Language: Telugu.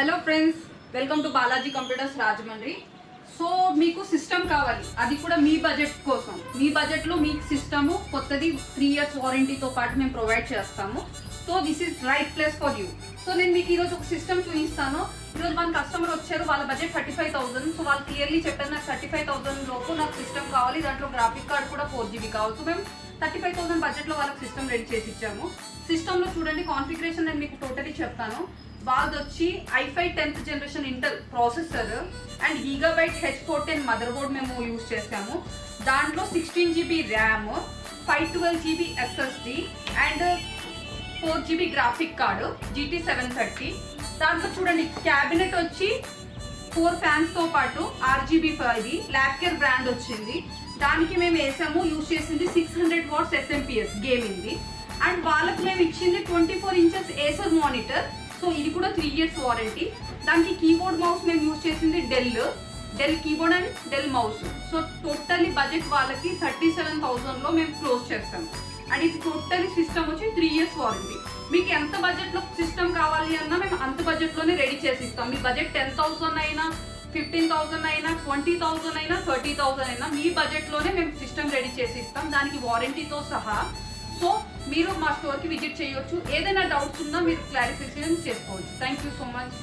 Hello friends, welcome to Balaji computers Rajahmundry. So మీకు సిస్టమ్ కావాలి, అది కూడా మీ బడ్జెట్ కోసం. మీ బడ్జెట్లో మీకు సిస్టము కొత్తది 3 years వారంటీతో పాటు మేము ప్రొవైడ్ చేస్తాము. So this is right place for you. So నేను మీకు ఈరోజు ఒక సిస్టమ్ చూపిస్తాను. ఈరోజు మన కస్టమర్ వచ్చారు, వాళ్ళ బడ్జెట్ 35,000. సో వాళ్ళు క్లియర్లీ చెప్పారు, నాకు 35,000 లోపు నాకు సిస్టమ్ కావాలి, దాంట్లో గ్రాఫిక్ కార్డ్ కూడా 4GB కావాలి. సో మేము 35,000 బడ్జెట్లో వాళ్ళకి సిస్టమ్ రెడీ చేసి ఇచ్చాము. సిస్టంలో చూడండి, కాన్ఫిగరేషన్ నేను మీకు టోటలీ చెప్తాను. వాళ్ళది వచ్చి i5 10th generation Intel processor and gigabyte H410 motherboard మేము యూజ్ చేసాము. దాంట్లో 16GB RAM, 512GB SSD and 4GB graphic card GT 730. దాంట్లో చూడండి, క్యాబినెట్ వచ్చి 4 ఫ్యాన్స్తో పాటు RGB ఇది లాక్కేర్ బ్రాండ్ వచ్చింది. దానికి మేము వేసాము, యూజ్ చేసింది 600 watts SMPS గేమింగ్ది. అండ్ వాళ్ళకి మేము ఇచ్చింది 24 inches ఏసర్ మానిటర్. సో ఇది కూడా 3 years వారంటీ. దానికి కీబోర్డ్ మౌస్ మేము యూజ్ చేసింది Dell keyboard and Dell mouse. So totally budget వాళ్ళకి 37,000లో మేము క్లోజ్ చేస్తాం. అండ్ ఇది టోటల్లీ సిస్టమ్ వచ్చి 3 years వారంటీ. మీకు ఎంత బడ్జెట్లో సిస్టమ్ కావాలి అన్నా మేము అంత బడ్జెట్లోనే రెడీ చేసి ఇస్తాం. మీ బడ్జెట్ 10,000 అయినా, 15,000 అయినా, 20,000 అయినా, 30,000 అయినా మీ బడ్జెట్లోనే మేము సిస్టమ్ రెడీ చేసి ఇస్తాం, దానికి వారంటీతో సహా. సో మీరు మా స్టోర్కి విజిట్ చేయొచ్చు. ఏదైనా డౌట్స్ ఉన్నా మీరు క్లారిఫికేషన్ చేసుకోవచ్చు. Thank you so much.